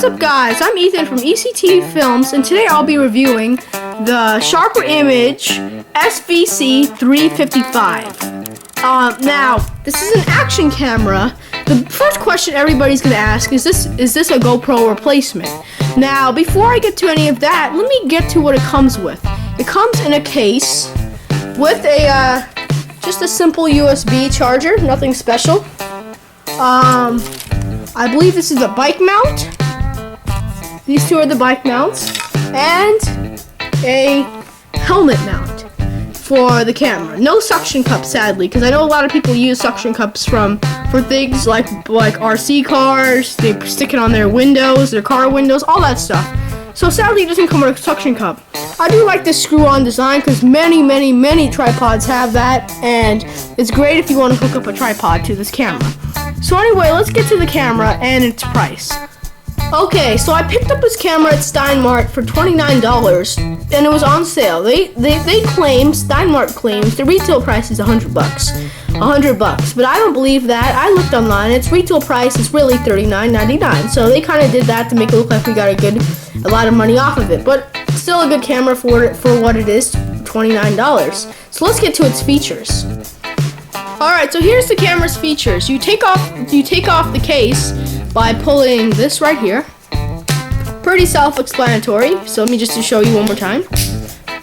What's up guys, I'm Ethan from ECT Films and today I'll be reviewing the Sharper Image SVC355. Now, this is an action camera. The first question everybody's going to ask is this a GoPro replacement? Now, before I get to any of that, let me get to what it comes with. It comes in a case with a just a simple USB charger, nothing special. I believe this is a bike mount. These two are the bike mounts, and a helmet mount for the camera. No suction cup, sadly, because I know a lot of people use suction cups for things like RC cars. They stick it on their windows, their car windows, all that stuff. So sadly, it doesn't come with a suction cup. I do like this screw-on design because many tripods have that, and it's great if you want to hook up a tripod to this camera. So anyway, let's get to the camera and its price. Okay, so I picked up this camera at Steinmart for $29, and it was on sale. They claim, Steinmart claims, the retail price is $100. $100, but I don't believe that. I looked online, its retail price is really $39.99. So they kind of did that to make it look like we got a lot of money off of it, but still a good camera for what it is, $29. So let's get to its features. Alright, so here's the camera's features. You take off the case by pulling this right here. Pretty self-explanatory, so let me just show you one more time.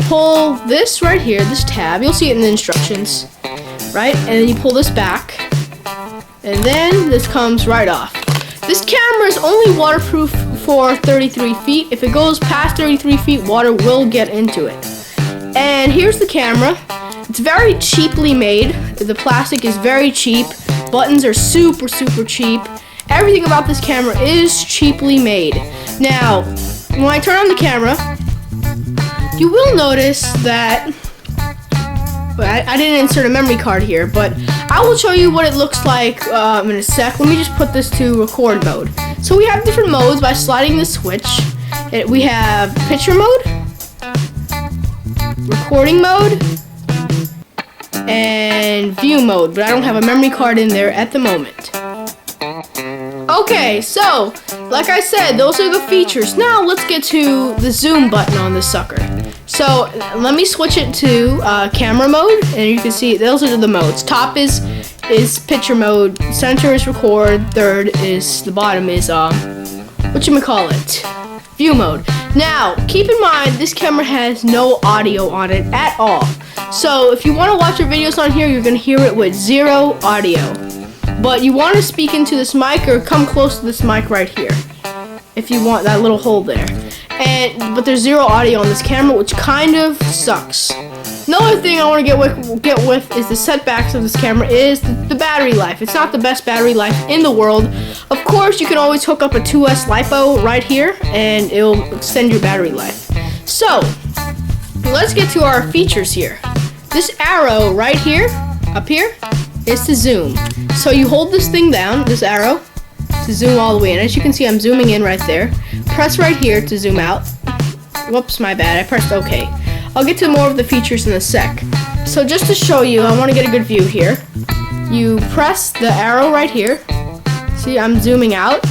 Pull this right here, this tab, you'll see it in the instructions, right? And then you pull this back, and then this comes right off. This camera is only waterproof for 33 feet. If it goes past 33 feet, water will get into it. And here's the camera. It's very cheaply made. The plastic is very cheap. Buttons are super cheap. Everything about this camera is cheaply made. Now, when I turn on the camera, you will notice that I didn't insert a memory card here, but I will show you what it looks like in a sec. Let me just put this to record mode. So we have different modes by sliding the switch. We have picture mode, recording mode, and view mode, but I don't have a memory card in there at the moment. Okay, so like I said, those are the features. Now let's get to the zoom button on this sucker. So let me switch it to camera mode, and you can see those are the modes. Top is picture mode, center is record, third is, the bottom is view mode. Now keep in mind this camera has no audio on it at all. So if you want to watch your videos on here, you're going to hear it with zero audio. But you want to speak into this mic or come close to this mic right here, if you want that little hole there. But there's zero audio on this camera, which kind of sucks. Another thing I want to get with is the setbacks of this camera is the battery life. It's not the best battery life in the world. Of course, you can always hook up a 2S LiPo right here, and it'll extend your battery life. So let's get to our features here. This arrow right here, up here, is to zoom. So you hold this thing down, this arrow, to zoom all the way in. As you can see, I'm zooming in right there. Press right here to zoom out. Whoops, my bad, I pressed OK. I'll get to more of the features in a sec. So just to show you, I want to get a good view here. You press the arrow right here. See, I'm zooming out.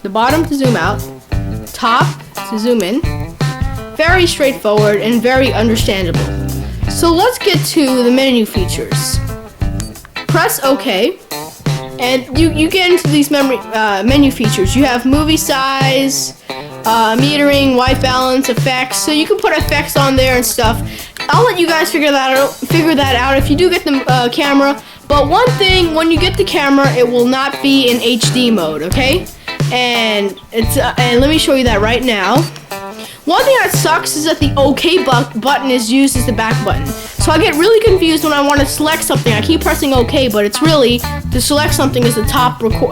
The bottom to zoom out. Top to zoom in. Very straightforward and very understandable. So let's get to the menu features. Press OK, and you get into these menu features. You have movie size, metering, white balance, effects. So you can put effects on there and stuff. I'll let you guys figure that out if you do get the camera. But one thing, when you get the camera, it will not be in HD mode, okay? And let me show you that right now. One thing that sucks is that the OK button is used as the back button. So I get really confused when I want to select something. I keep pressing OK, but it's really to select something is the top record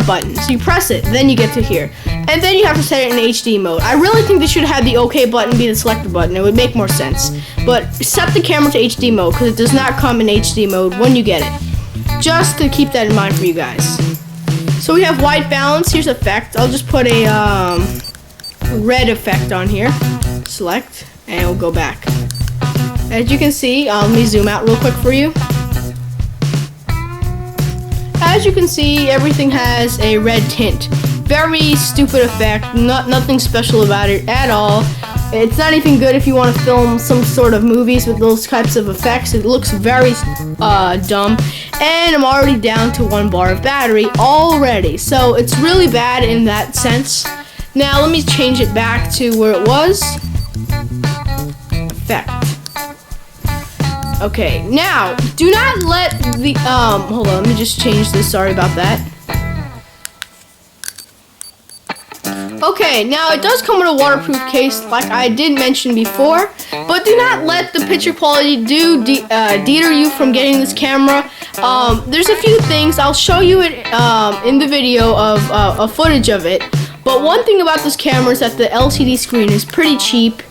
button. So you press it, then you get to here. And then you have to set it in HD mode. I really think they should have the OK button be the selector button. It would make more sense. But set the camera to HD mode because it does not come in HD mode when you get it. Just to keep that in mind for you guys. So we have white balance. Here's effect. I'll just put a red effect on here. Select, and we'll go back. As you can see, let me zoom out real quick for you. As you can see, everything has a red tint. Very stupid effect, nothing special about it at all. It's not even good if you want to film some sort of movies with those types of effects. It looks very dumb. And I'm already down to 1 bar of battery already. So it's really bad in that sense. Now let me change it back to where it was. Effect. Okay, now do not let the hold on, let me just change this. Sorry about that. Okay, now it does come with a waterproof case, like I did mention before, but do not let the picture quality deter you from getting this camera. There's a few things, I'll show you it in the video of a footage of it, but one thing about this camera is that the LCD screen is pretty cheap,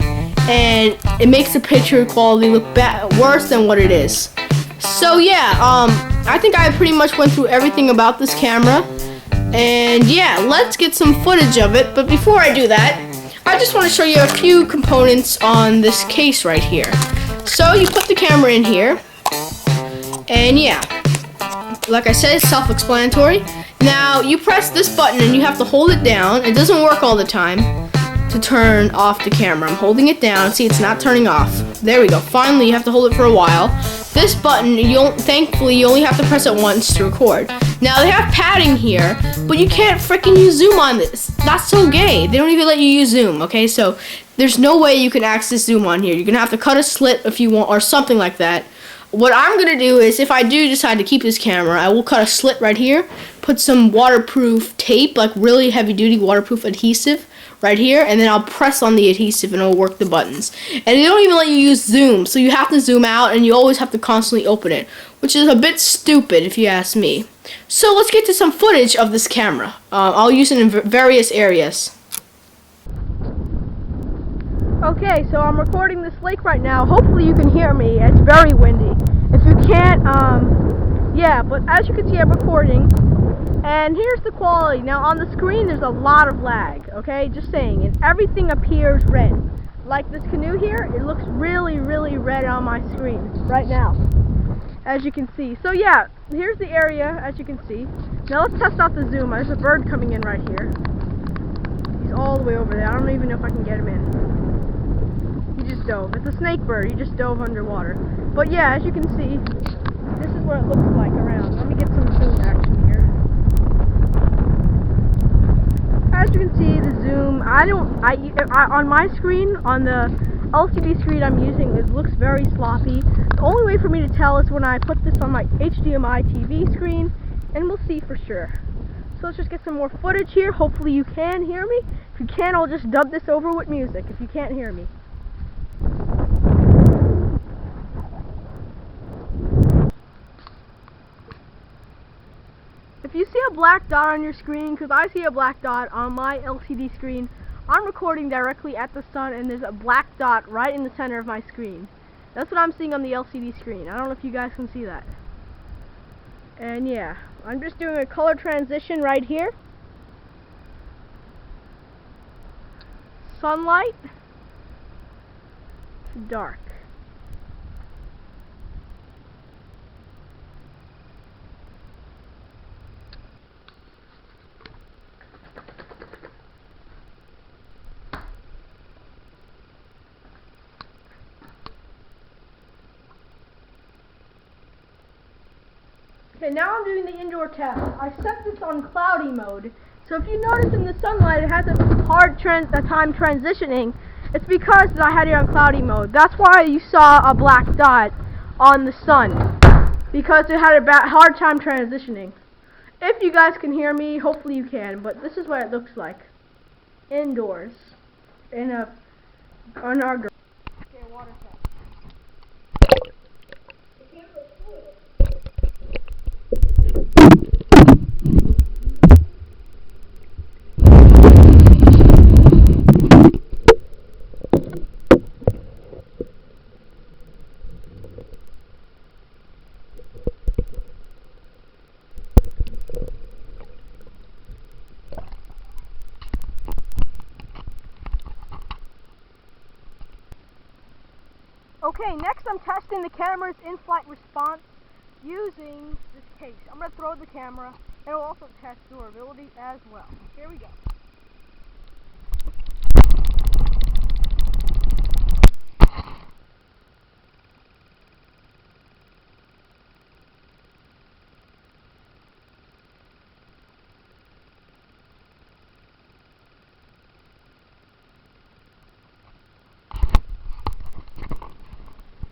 and it makes the picture quality look worse than what it is. So yeah, I think I pretty much went through everything about this camera. And yeah, let's get some footage of it. But before I do that, I just want to show you a few components on this case right here. So you put the camera in here. And yeah, like I said, it's self-explanatory. Now you press this button and you have to hold it down. It doesn't work all the time to turn off the camera. I'm holding it down. See, it's not turning off. There we go. Finally, you have to hold it for a while. This button, thankfully, you only have to press it once to record. Now, they have padding here, but you can't freaking use zoom on this. That's so gay. They don't even let you use zoom, okay? So, there's no way you can access zoom on here. You're going to have to cut a slit if you want, or something like that. What I'm going to do is, if I do decide to keep this camera, I will cut a slit right here, put some waterproof tape, like really heavy-duty waterproof adhesive, right here, and then I'll press on the adhesive and it'll work the buttons. And they don't even let you use zoom, so you have to zoom out and you always have to constantly open it, which is a bit stupid if you ask me. So let's get to some footage of this camera. I'll use it in various areas. Okay, so I'm recording this lake right now. Hopefully you can hear me. It's very windy. If you can't, yeah, but as you can see, I'm recording. And here's the quality. Now on the screen there's a lot of lag, okay? Just saying. And everything appears red. Like this canoe here, it looks really, really red on my screen right now, as you can see. So yeah, here's the area, as you can see. Now let's test out the zoom. There's a bird coming in right here. He's all the way over there. I don't even know if I can get him in. He just dove. It's a snake bird. He just dove underwater. But yeah, as you can see, this is what it looks like around. Let me get some zoom action here. As you can see, the zoom, on my screen, on the LCD screen I'm using, it looks very sloppy. The only way for me to tell is when I put this on my HDMI TV screen, and we'll see for sure. So let's just get some more footage here. Hopefully you can hear me. If you can, I'll just dub this over with music if you can't hear me. If you see a black dot on your screen, because I see a black dot on my LCD screen, I'm recording directly at the sun and there's a black dot right in the center of my screen. That's what I'm seeing on the LCD screen. I don't know if you guys can see that. And yeah, I'm just doing a color transition right here. Sunlight to dark. Okay, now I'm doing the indoor test. I set this on cloudy mode. So if you notice in the sunlight it has a hard time transitioning, it's because I had it on cloudy mode. That's why you saw a black dot on the sun, because it had a hard time transitioning. If you guys can hear me, hopefully you can, but this is what it looks like indoors on our garage. Okay, water test. Okay, next I'm testing the camera's in-flight response. using this case. I'm going to throw the camera, and we'll also test durability as well. Here we go.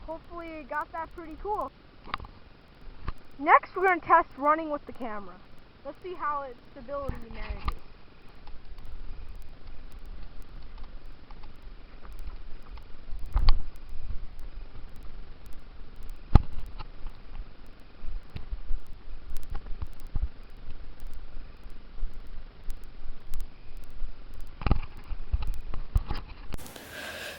Hopefully it got that pretty cool. Next we're going to test running with the camera. Let's see how its stability manages.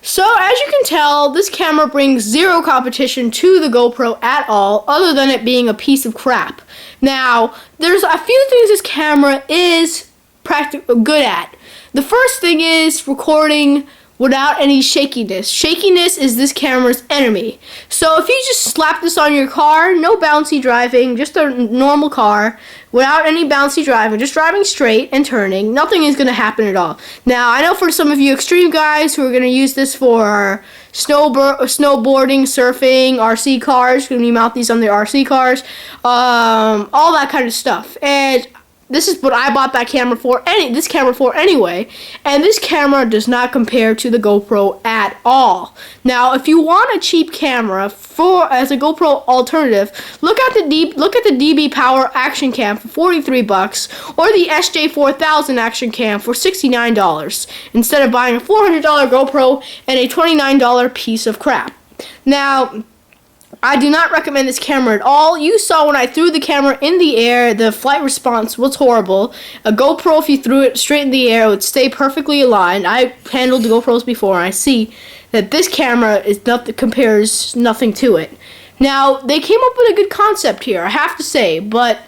So, as you can tell, this camera brings zero competition to the GoPro at all, other than it being a piece of crap. Now, there's a few things this camera is good at. The first thing is recording without any shakiness. Shakiness is this camera's enemy. So if you just slap this on your car, no bouncy driving, just a normal car, without any bouncy driving, just driving straight and turning, nothing is going to happen at all. Now, I know for some of you extreme guys who are going to use this for snowboarding, surfing, RC cars, when you mount these on the RC cars, all that kind of stuff. And this is what I bought that camera for. This camera for anyway, and this camera does not compare to the GoPro at all. Now, if you want a cheap camera as a GoPro alternative, look at the DB Power Action Cam for $43, or the SJ4000 Action Cam for $69, instead of buying a $400 GoPro and a $29 piece of crap. Now, I do not recommend this camera at all. You saw when I threw the camera in the air, the flight response was horrible. A GoPro, if you threw it straight in the air, it would stay perfectly aligned. I handled the GoPros before, and I see that this camera compares nothing to it. Now, they came up with a good concept here, I have to say, but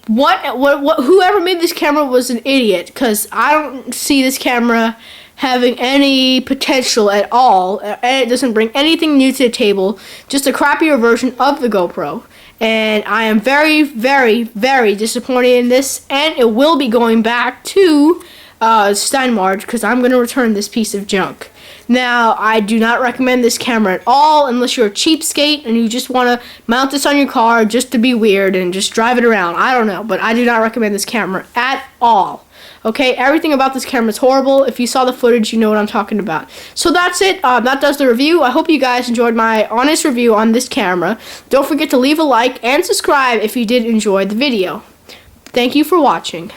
whoever made this camera was an idiot, because I don't see this camera having any potential at all, and it doesn't bring anything new to the table, just a crappier version of the GoPro. And I am very, very, very disappointed in this, and it will be going back to Steinmarge, because I'm going to return this piece of junk. Now, I do not recommend this camera at all unless you're a cheapskate and you just want to mount this on your car just to be weird and just drive it around. I don't know, but I do not recommend this camera at all. Okay, everything about this camera is horrible. If you saw the footage, you know what I'm talking about. So that's it. That does the review. I hope you guys enjoyed my honest review on this camera. Don't forget to leave a like and subscribe if you did enjoy the video. Thank you for watching.